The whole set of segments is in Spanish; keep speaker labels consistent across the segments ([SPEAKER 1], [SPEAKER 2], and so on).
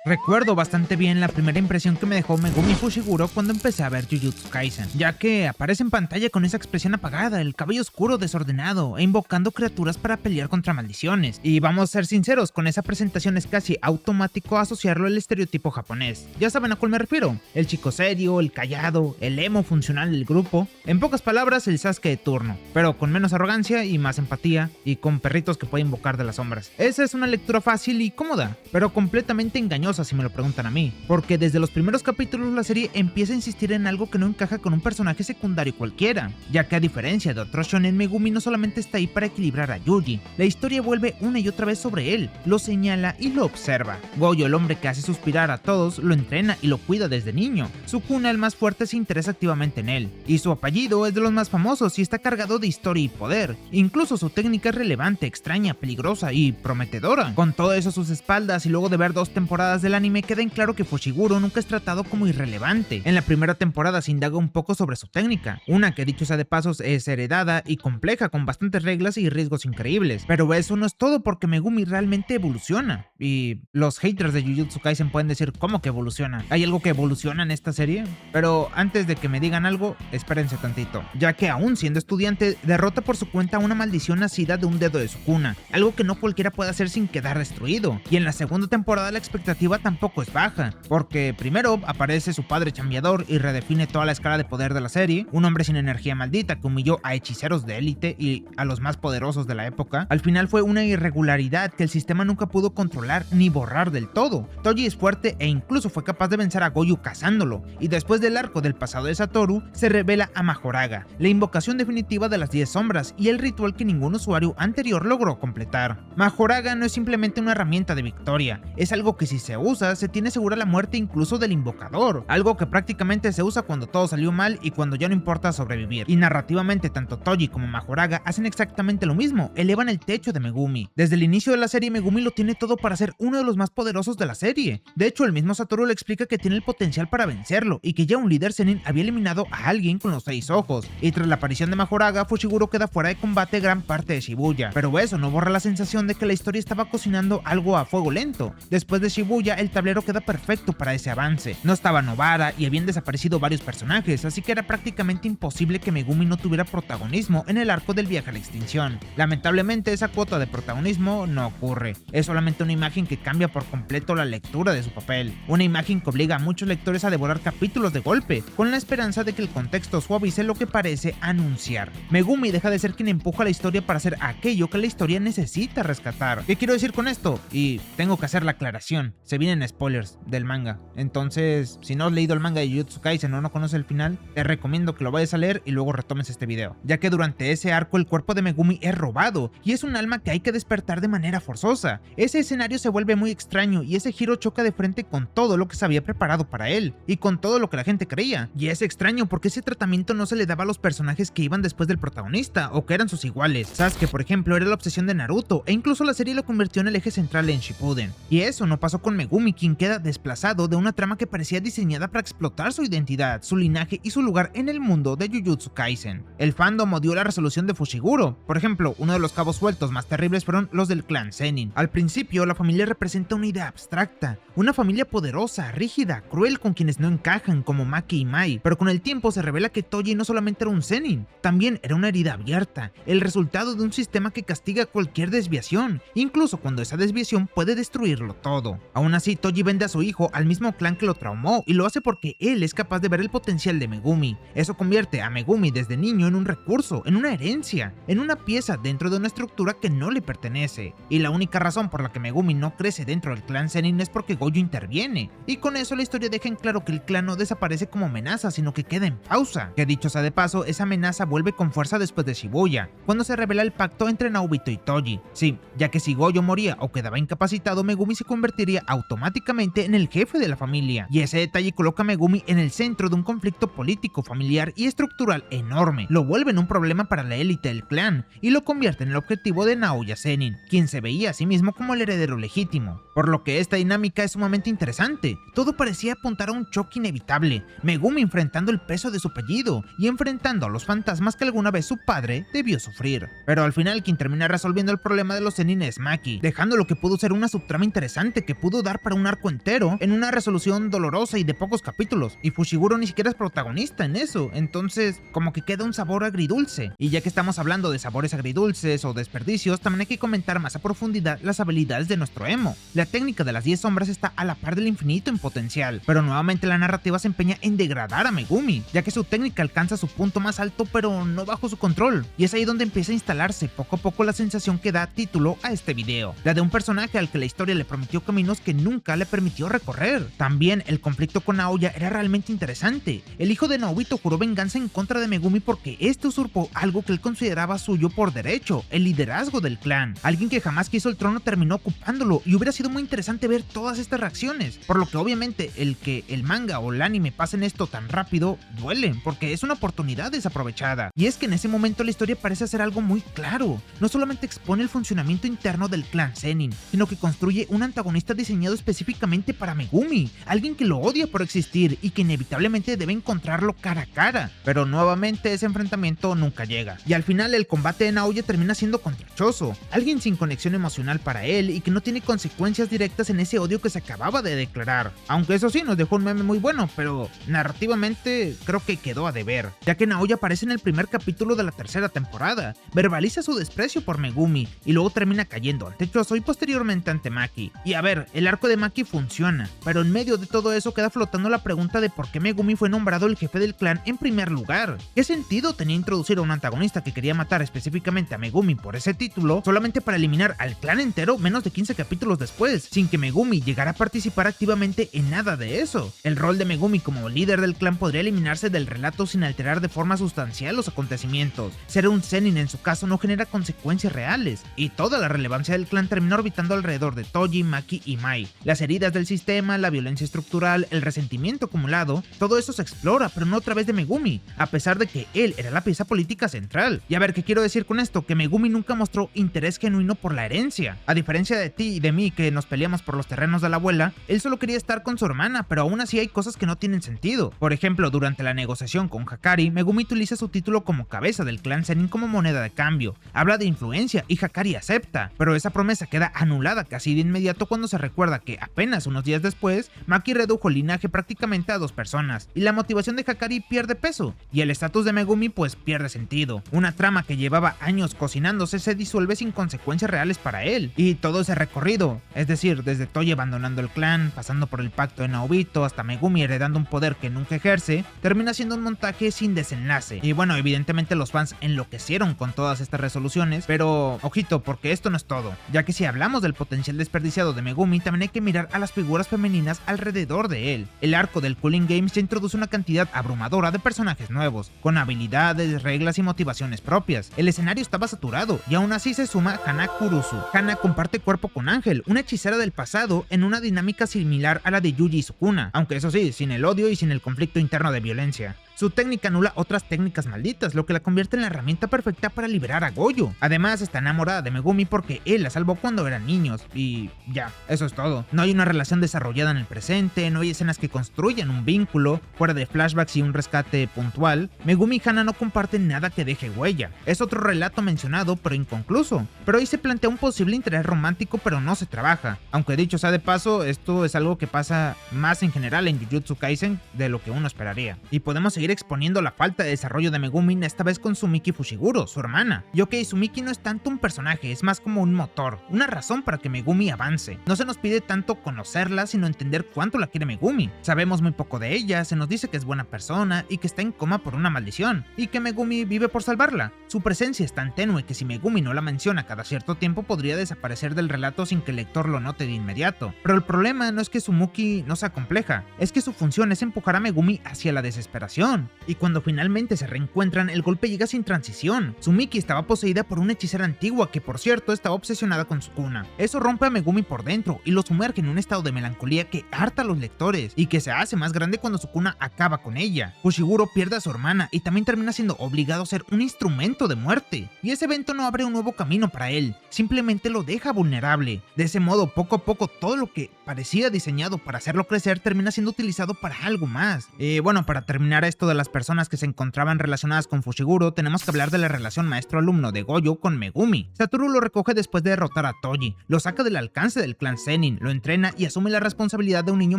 [SPEAKER 1] Recuerdo bastante bien la primera impresión que me dejó Megumi Fushiguro cuando empecé a ver Jujutsu Kaisen, ya que aparece en pantalla con esa expresión apagada, el cabello oscuro desordenado e invocando criaturas para pelear contra maldiciones. Y vamos a ser sinceros, con esa presentación es casi automático asociarlo al estereotipo japonés. Ya saben a cuál me refiero, el chico serio, el callado, el emo funcional del grupo, en pocas palabras el Sasuke de turno, pero con menos arrogancia y más empatía, y con perritos que puede invocar de las sombras. Esa es una lectura fácil y cómoda, pero completamente engañosa si me lo preguntan a mí, porque desde los primeros capítulos la serie empieza a insistir en algo que no encaja con un personaje secundario cualquiera, ya que a diferencia de otros shonen, Megumi no solamente está ahí para equilibrar a Yuji, la historia vuelve una y otra vez sobre él, lo señala y lo observa. Goyo, el hombre que hace suspirar a todos, lo entrena y lo cuida desde niño. Sukuna, el más fuerte, se interesa activamente en él, y su apellido es de los más famosos y está cargado de historia y poder. Incluso su técnica es relevante, extraña, peligrosa y prometedora. Con todo eso a sus espaldas y luego de ver 2 temporadas del anime, queda en claro que Fushiguro nunca es tratado como irrelevante. En la primera temporada se indaga un poco sobre su técnica, una que dicho sea de pasos es heredada y compleja con bastantes reglas y riesgos increíbles, pero eso no es todo porque Megumi realmente evoluciona. Y los haters de Jujutsu Kaisen pueden decir, ¿cómo que evoluciona? ¿Hay algo que evoluciona en esta serie? Pero antes de que me digan algo, espérense tantito, ya que aún siendo estudiante, derrota por su cuenta una maldición nacida de un dedo de Sukuna, algo que no cualquiera puede hacer sin quedar destruido. Y en la segunda temporada la expectativa tampoco es baja, porque primero aparece su padre chambeador y redefine toda la escala de poder de la serie, un hombre sin energía maldita que humilló a hechiceros de élite y a los más poderosos de la época. Al final fue una irregularidad que el sistema nunca pudo controlar ni borrar del todo. Toji es fuerte e incluso fue capaz de vencer a Goyu cazándolo, y después del arco del pasado de Satoru, se revela a Majoraga, la invocación definitiva de las 10 sombras y el ritual que ningún usuario anterior logró completar. Majoraga no es simplemente una herramienta de victoria, es algo que si se usa, se tiene segura la muerte incluso del invocador, algo que prácticamente se usa cuando todo salió mal y cuando ya no importa sobrevivir. Y narrativamente tanto Toji como Majoraga hacen exactamente lo mismo, elevan el techo de Megumi. Desde el inicio de la serie Megumi lo tiene todo para ser uno de los más poderosos de la serie. De hecho, el mismo Satoru le explica que tiene el potencial para vencerlo y que ya un líder Zenin había eliminado a alguien con los 6 ojos. Y tras la aparición de Majoraga, Fushiguro queda fuera de combate gran parte de Shibuya, pero eso no borra la sensación de que la historia estaba cocinando algo a fuego lento. Después de Shibuya, el tablero queda perfecto para ese avance. No estaba Nobara y habían desaparecido varios personajes, así que era prácticamente imposible que Megumi no tuviera protagonismo en el arco del viaje a la extinción. Lamentablemente, esa cuota de protagonismo no ocurre. Es solamente una imagen que cambia por completo la lectura de su papel. Una imagen que obliga a muchos lectores a devorar capítulos de golpe, con la esperanza de que el contexto suavice lo que parece anunciar. Megumi deja de ser quien empuja la historia para hacer aquello que la historia necesita rescatar. ¿Qué quiero decir con esto? Y tengo que hacer la aclaración, se vienen spoilers del manga, entonces si no has leído el manga de Jujutsu Kaisen o no conoces el final, te recomiendo que lo vayas a leer y luego retomes este video, ya que durante ese arco el cuerpo de Megumi es robado y es un alma que hay que despertar de manera forzosa. Ese escenario se vuelve muy extraño y ese giro choca de frente con todo lo que se había preparado para él y con todo lo que la gente creía, y es extraño porque ese tratamiento no se le daba a los personajes que iban después del protagonista o que eran sus iguales. Sasuke, por ejemplo, era la obsesión de Naruto e incluso la serie lo convirtió en el eje central en Shippuden, y eso no pasó con Megumi, quien queda desplazado de una trama que parecía diseñada para explotar su identidad, su linaje y su lugar en el mundo de Jujutsu Kaisen. El fandom odió la resolución de Fushiguro. Por ejemplo, uno de los cabos sueltos más terribles fueron los del clan Zenin. Al principio, la familia representa una idea abstracta, una familia poderosa, rígida, cruel con quienes no encajan como Maki y Mai, pero con el tiempo se revela que Toji no solamente era un Zenin, también era una herida abierta, el resultado de un sistema que castiga cualquier desviación, incluso cuando esa desviación puede destruirlo todo. Aún así, Toji vende a su hijo al mismo clan que lo traumó y lo hace porque él es capaz de ver el potencial de Megumi. Eso convierte a Megumi desde niño en un recurso, en una herencia, en una pieza dentro de una estructura que no le pertenece. Y la única razón por la que Megumi no crece dentro del clan Zenin es porque Gojo interviene. Y con eso la historia deja en claro que el clan no desaparece como amenaza, sino que queda en pausa. Que dicho sea de paso, esa amenaza vuelve con fuerza después de Shibuya, cuando se revela el pacto entre Naobito y Toji. Sí, ya que si Gojo moría o quedaba incapacitado, Megumi se convertiría automáticamente en el jefe de la familia. Y ese detalle coloca a Megumi en el centro de un conflicto político, familiar y estructural enorme. Lo vuelve en un problema para la élite del clan y lo convierte en el objetivo de Naoya Zenin, quien se veía a sí mismo como el heredero legítimo. Por lo que esta dinámica es sumamente interesante. Todo parecía apuntar a un choque inevitable, Megumi enfrentando el peso de su apellido y enfrentando a los fantasmas que alguna vez su padre debió sufrir. Pero al final quien termina resolviendo el problema de los Zenin es Maki, dejando lo que pudo ser una subtrama interesante que pudo dar lugar para un arco entero en una resolución dolorosa y de pocos capítulos, y Fushiguro ni siquiera es protagonista en eso, entonces como que queda un sabor agridulce. Y ya que estamos hablando de sabores agridulces o desperdicios, también hay que comentar más a profundidad las habilidades de nuestro emo. La técnica de las 10 sombras está a la par del infinito en potencial, pero nuevamente la narrativa se empeña en degradar a Megumi, ya que su técnica alcanza su punto más alto pero no bajo su control, y es ahí donde empieza a instalarse poco a poco la sensación que da título a este video, la de un personaje al que la historia le prometió caminos que nunca le permitió recorrer. También el conflicto con Aoya era realmente interesante. El hijo de Naobito juró venganza en contra de Megumi porque este usurpó algo que él consideraba suyo por derecho, el liderazgo del clan. Alguien que jamás quiso el trono terminó ocupándolo, y hubiera sido muy interesante ver todas estas reacciones, por lo que obviamente el que el manga o el anime pasen esto tan rápido duele, porque es una oportunidad desaprovechada. Y es que en ese momento la historia parece hacer algo muy claro. No solamente expone el funcionamiento interno del clan Zenin, sino que construye un antagonista diseñado específicamente para Megumi, alguien que lo odia por existir y que inevitablemente debe encontrarlo cara a cara. Pero nuevamente ese enfrentamiento nunca llega, y al final el combate de Naoya termina siendo controchoso, alguien sin conexión emocional para él y que no tiene consecuencias directas en ese odio que se acababa de declarar. Aunque eso sí, nos dejó un meme muy bueno, pero narrativamente creo que quedó a deber, ya que Naoya aparece en el primer capítulo de la tercera temporada, verbaliza su desprecio por Megumi y luego termina cayendo ante Choso y posteriormente ante Maki. Y a ver, el arco de Maki funciona, pero en medio de todo eso queda flotando la pregunta de por qué Megumi fue nombrado el jefe del clan en primer lugar. ¿Qué sentido tenía introducir a un antagonista que quería matar específicamente a Megumi por ese título solamente para eliminar al clan entero menos de 15 capítulos después, sin que Megumi llegara a participar activamente en nada de eso? El rol de Megumi como líder del clan podría eliminarse del relato sin alterar de forma sustancial los acontecimientos. Ser un Zenin en su caso no genera consecuencias reales, y toda la relevancia del clan termina orbitando alrededor de Toji, Maki y Mai. Las heridas del sistema, la violencia estructural, el resentimiento acumulado, todo eso se explora, pero no a través de Megumi, a pesar de que él era la pieza política central. Y a ver, ¿qué quiero decir con esto? Que Megumi nunca mostró interés genuino por la herencia. A diferencia de ti y de mí, que nos peleamos por los terrenos de la abuela, él solo quería estar con su hermana, pero aún así hay cosas que no tienen sentido. Por ejemplo, durante la negociación con Hakari, Megumi utiliza su título como cabeza del clan Zenin como moneda de cambio. Habla de influencia y Hakari acepta, pero esa promesa queda anulada casi de inmediato cuando se recuerda que apenas unos días después, Maki redujo el linaje prácticamente a 2 personas, y la motivación de Hakari pierde peso, y el estatus de Megumi pues pierde sentido. Una trama que llevaba años cocinándose se disuelve sin consecuencias reales para él, y todo ese recorrido, es decir, desde Toji abandonando el clan, pasando por el pacto de Naobito, hasta Megumi heredando un poder que nunca ejerce, termina siendo un montaje sin desenlace. Y bueno, evidentemente los fans enloquecieron con todas estas resoluciones, pero ojito, porque esto no es todo, ya que si hablamos del potencial desperdiciado de Megumi, también hay que mirar a las figuras femeninas alrededor de él. El arco del Cooling Games ya introduce una cantidad abrumadora de personajes nuevos, con habilidades, reglas y motivaciones propias. El escenario estaba saturado, y aún así se suma Hana Kurusu. Hana comparte cuerpo con Ángel, una hechicera del pasado, en una dinámica similar a la de Yuji y Sukuna, aunque eso sí, sin el odio y sin el conflicto interno de violencia. Su técnica anula otras técnicas malditas, lo que la convierte en la herramienta perfecta para liberar a Goyo. Además, está enamorada de Megumi porque él la salvó cuando eran niños, y ya, eso es todo. No hay una relación desarrollada en el presente, no hay escenas que construyan un vínculo, fuera de flashbacks y un rescate puntual. Megumi y Hana no comparten nada que deje huella. Es otro relato mencionado, pero inconcluso. Pero ahí se plantea un posible interés romántico, pero no se trabaja. Aunque dicho sea de paso, esto es algo que pasa más en general en Jujutsu Kaisen de lo que uno esperaría. Y podemos seguir exponiendo la falta de desarrollo de Megumi, esta vez con Sumiki Fushiguro, su hermana. Y ok, Sumiki no es tanto un personaje, es más como un motor, una razón para que Megumi avance. No se nos pide tanto conocerla, sino entender cuánto la quiere Megumi. Sabemos muy poco de ella, se nos dice que es buena persona y que está en coma por una maldición, y que Megumi vive por salvarla. Su presencia es tan tenue que si Megumi no la menciona cada cierto tiempo podría desaparecer del relato sin que el lector lo note de inmediato. Pero el problema no es que Sumiki no sea compleja, es que su función es empujar a Megumi hacia la desesperación. Y cuando finalmente se reencuentran, el golpe llega sin transición. Sumiki estaba poseída por una hechicera antigua que, por cierto, estaba obsesionada con Sukuna. Eso rompe a Megumi por dentro y lo sumerge en un estado de melancolía que harta a los lectores y que se hace más grande cuando Sukuna acaba con ella. Fushiguro pierde a su hermana y también termina siendo obligado a ser un instrumento de muerte. Y ese evento no abre un nuevo camino para él, simplemente lo deja vulnerable. De ese modo, poco a poco, todo lo que parecía diseñado para hacerlo crecer termina siendo utilizado para algo más. Bueno, para terminar esto resto de las personas que se encontraban relacionadas con Fushiguro, tenemos que hablar de la relación maestro-alumno de Gojo con Megumi. Satoru lo recoge después de derrotar a Toji, lo saca del alcance del clan Zenin, lo entrena y asume la responsabilidad de un niño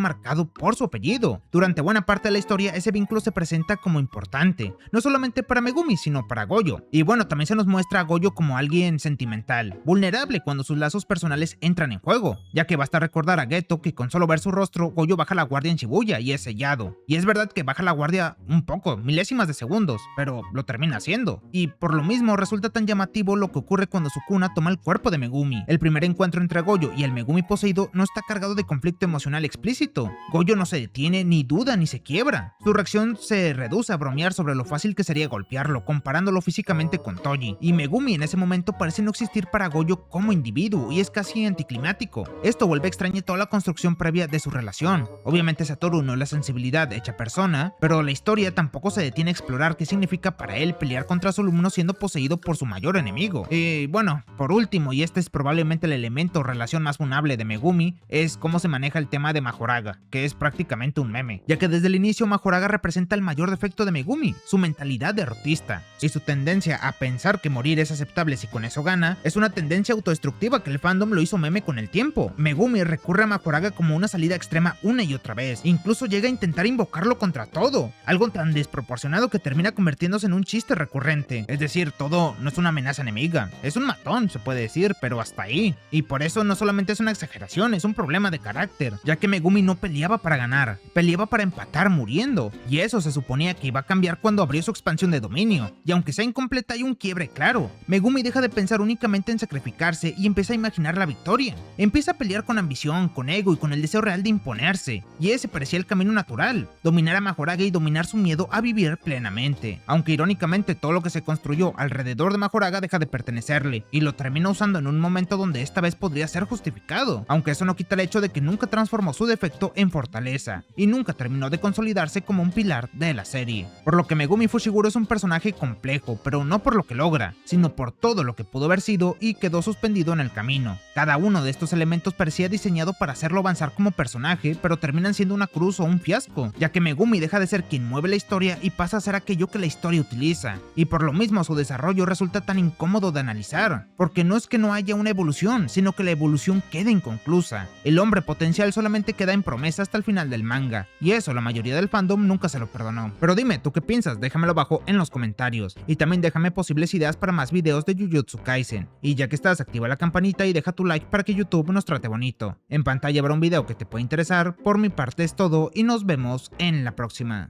[SPEAKER 1] marcado por su apellido. Durante buena parte de la historia, ese vínculo se presenta como importante, no solamente para Megumi, sino para Gojo. Y bueno, también se nos muestra a Gojo como alguien sentimental, vulnerable cuando sus lazos personales entran en juego, ya que basta recordar a Geto que con solo ver su rostro, Gojo baja la guardia en Shibuya y es sellado. Y es verdad que baja la guardia un poco, milésimas de segundos, pero lo termina haciendo. Y por lo mismo resulta tan llamativo lo que ocurre cuando Sukuna toma el cuerpo de Megumi. El primer encuentro entre Gojo y el Megumi poseído no está cargado de conflicto emocional explícito. Gojo no se detiene, ni duda, ni se quiebra. Su reacción se reduce a bromear sobre lo fácil que sería golpearlo, comparándolo físicamente con Toji. Y Megumi en ese momento parece no existir para Gojo como individuo y es casi anticlimático. Esto vuelve extraña toda la construcción previa de su relación. Obviamente Satoru no es la sensibilidad hecha persona, pero la historia tampoco se detiene a explorar qué significa para él pelear contra su alumno siendo poseído por su mayor enemigo. Y bueno, por último, y este es probablemente el elemento o relación más funable de Megumi, es cómo se maneja el tema de Majoraga, que es prácticamente un meme, ya que desde el inicio Majoraga representa el mayor defecto de Megumi, su mentalidad derrotista, y su tendencia a pensar que morir es aceptable si con eso gana, es una tendencia autodestructiva que el fandom lo hizo meme con el tiempo. Megumi recurre a Majoraga como una salida extrema una y otra vez, incluso llega a intentar invocarlo contra todo, algo tan desproporcionado que termina convirtiéndose en un chiste recurrente. Es decir, todo no es una amenaza enemiga, es un matón, se puede decir, pero hasta ahí. Y por eso no solamente es una exageración, es un problema de carácter, ya que Megumi no peleaba para ganar, peleaba para empatar muriendo, y eso se suponía que iba a cambiar cuando abrió su expansión de dominio, y aunque sea incompleta hay un quiebre claro. Megumi deja de pensar únicamente en sacrificarse y empieza a imaginar la victoria. Empieza a pelear con ambición, con ego y con el deseo real de imponerse, y ese parecía el camino natural, dominar a Majoraga y dominar su miedo a vivir plenamente. Aunque irónicamente todo lo que se construyó alrededor de Majoraga deja de pertenecerle, y lo termina usando en un momento donde esta vez podría ser justificado, aunque eso no quita el hecho de que nunca transformó su defecto en fortaleza, y nunca terminó de consolidarse como un pilar de la serie. Por lo que Megumi Fushiguro es un personaje complejo, pero no por lo que logra, sino por todo lo que pudo haber sido y quedó suspendido en el camino. Cada uno de estos elementos parecía diseñado para hacerlo avanzar como personaje, pero terminan siendo una cruz o un fiasco, ya que Megumi deja de ser quien mueve la historia y pasa a ser aquello que la historia utiliza, y por lo mismo su desarrollo resulta tan incómodo de analizar, porque no es que no haya una evolución, sino que la evolución queda inconclusa. El hombre potencial solamente queda en promesa hasta el final del manga, y eso la mayoría del fandom nunca se lo perdonó. Pero dime, ¿tú qué piensas? Déjamelo abajo en los comentarios, y también déjame posibles ideas para más videos de Jujutsu Kaisen, y ya que estás, activa la campanita y deja tu like para que YouTube nos trate bonito. En pantalla habrá un video que te puede interesar. Por mi parte es todo y nos vemos en la próxima.